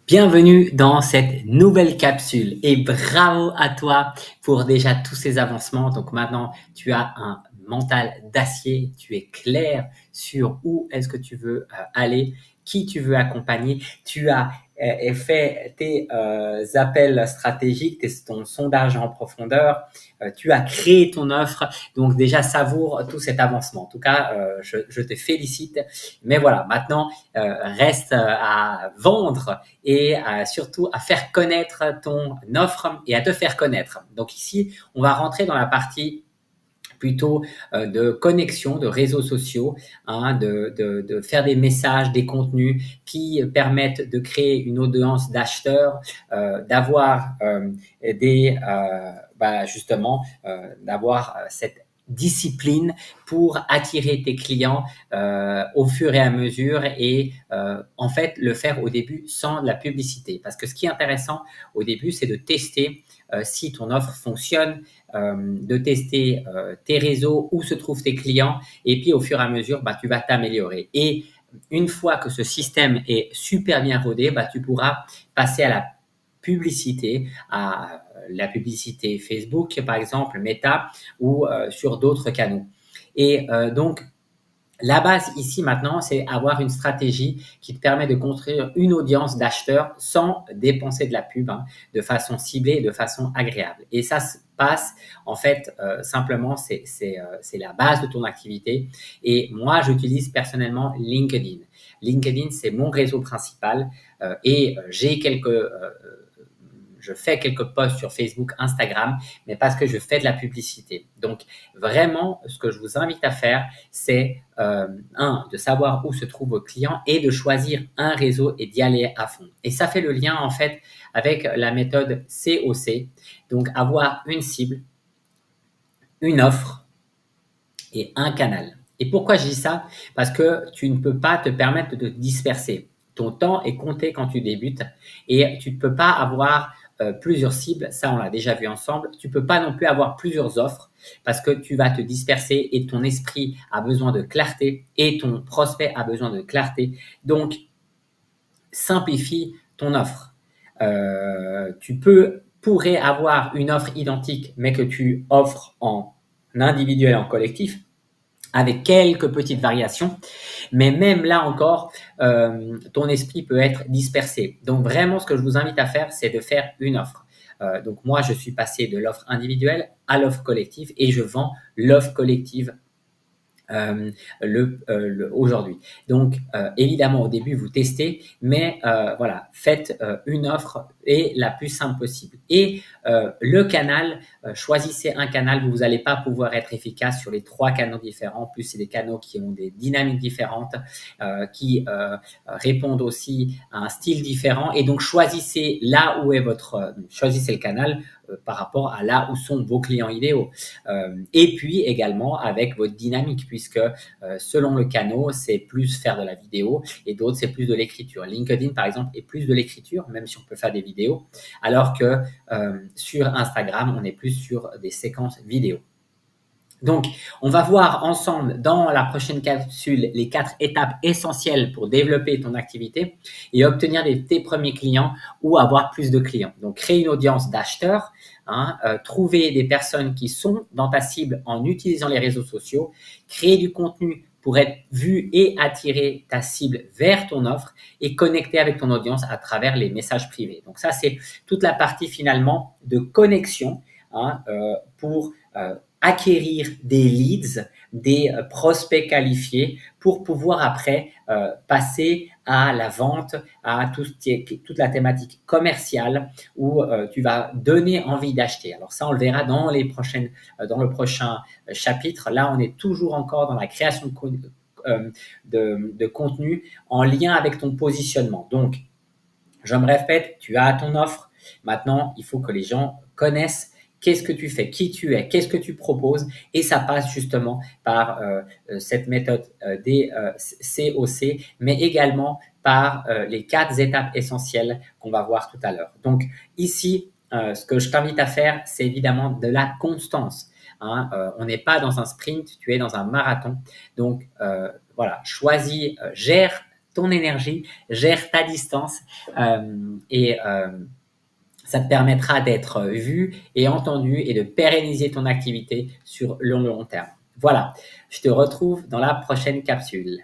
Bienvenue dans cette nouvelle capsule et bravo à toi pour déjà tous ces avancements. Donc maintenant, tu as un mental d'acier, tu es clair sur où est-ce que tu veux aller, qui tu veux accompagner. Tu as fait tes appels stratégiques, ton sondage en profondeur, tu as créé ton offre. Donc déjà, savoure tout cet avancement. En tout cas, je te félicite. Mais voilà, maintenant, reste à vendre et surtout à faire connaître ton offre et à te faire connaître. Donc ici, on va rentrer dans la partie plutôt de connexion, de réseaux sociaux, hein, de faire des messages, des contenus qui permettent de créer une audience d'acheteurs, d'avoir justement, d'avoir cette discipline pour attirer tes clients au fur et à mesure et en fait le faire au début sans de la publicité. Parce que ce qui est intéressant au début, c'est de tester si ton offre fonctionne, de tester tes réseaux, où se trouvent tes clients et puis au fur et à mesure, tu vas t'améliorer. Et une fois que ce système est super bien rodé, tu pourras passer à la publicité, à la publicité Facebook par exemple, Meta ou sur d'autres canaux. Et donc, la base ici maintenant, c'est avoir une stratégie qui te permet de construire une audience d'acheteurs sans dépenser de la pub, hein, de façon ciblée, de façon agréable. Et ça se passe en fait simplement, c'est la base de ton activité. Et moi, j'utilise personnellement LinkedIn. LinkedIn, c'est mon réseau principal et je fais quelques posts sur Facebook, Instagram, mais parce que je fais de la publicité. Donc, vraiment, ce que je vous invite à faire, c'est de savoir où se trouvent vos clients et de choisir un réseau et d'y aller à fond. Et ça fait le lien, en fait, avec la méthode COC. Donc, avoir une cible, une offre et un canal. Et pourquoi je dis ça? Parce que tu ne peux pas te permettre de te disperser. Ton temps est compté quand tu débutes et tu ne peux pas avoir plusieurs cibles. Ça, on l'a déjà vu ensemble. Tu ne peux pas non plus avoir plusieurs offres parce que tu vas te disperser et ton esprit a besoin de clarté et ton prospect a besoin de clarté. Donc, simplifie ton offre. Tu pourrais avoir une offre identique, mais que tu offres en individuel, en collectif, avec quelques petites variations. Mais même là encore, ton esprit peut être dispersé. Donc vraiment, ce que je vous invite à faire, c'est de faire une offre. Donc moi, je suis passé de l'offre individuelle à l'offre collective et je vends l'offre collective aujourd'hui. Donc, évidemment, au début, vous testez, mais voilà, faites une offre et la plus simple possible. Et le canal, choisissez un canal où vous n'allez pas pouvoir être efficace sur les 3 canaux différents. En plus, c'est des canaux qui ont des dynamiques différentes, qui répondent aussi à un style différent. Et donc, choisissez là où est choisissez le canal par rapport à là où sont vos clients idéaux. Et puis également avec votre dynamique, puisque selon le canal, c'est plus faire de la vidéo et d'autres, c'est plus de l'écriture. LinkedIn, par exemple, est plus de l'écriture, même si on peut faire des vidéos, alors que sur Instagram, on est plus sur des séquences vidéo. Donc, on va voir ensemble dans la prochaine capsule les 4 étapes essentielles pour développer ton activité et obtenir tes premiers clients ou avoir plus de clients. Donc, créer une audience d'acheteurs, trouver des personnes qui sont dans ta cible en utilisant les réseaux sociaux, créer du contenu pour être vu et attirer ta cible vers ton offre et connecter avec ton audience à travers les messages privés. Donc, ça, c'est toute la partie finalement de connexion pour acquérir des leads, des prospects qualifiés pour pouvoir après passer à la vente, à toute la thématique commerciale où tu vas donner envie d'acheter. Alors ça, on le verra dans le prochain chapitre. Là, on est toujours encore dans la création de contenu en lien avec ton positionnement. Donc, je me répète, tu as ton offre. Maintenant, il faut que les gens connaissent qu'est-ce que tu fais, qui tu es, qu'est-ce que tu proposes. Et ça passe justement par cette méthode des COC, mais également par les 4 étapes essentielles qu'on va voir tout à l'heure. Donc ici, ce que je t'invite à faire, c'est évidemment de la constance. On n'est pas dans un sprint, tu es dans un marathon. Donc voilà, gère ton énergie, gère ta distance et ça te permettra d'être vu et entendu et de pérenniser ton activité sur le long terme. Voilà, je te retrouve dans la prochaine capsule.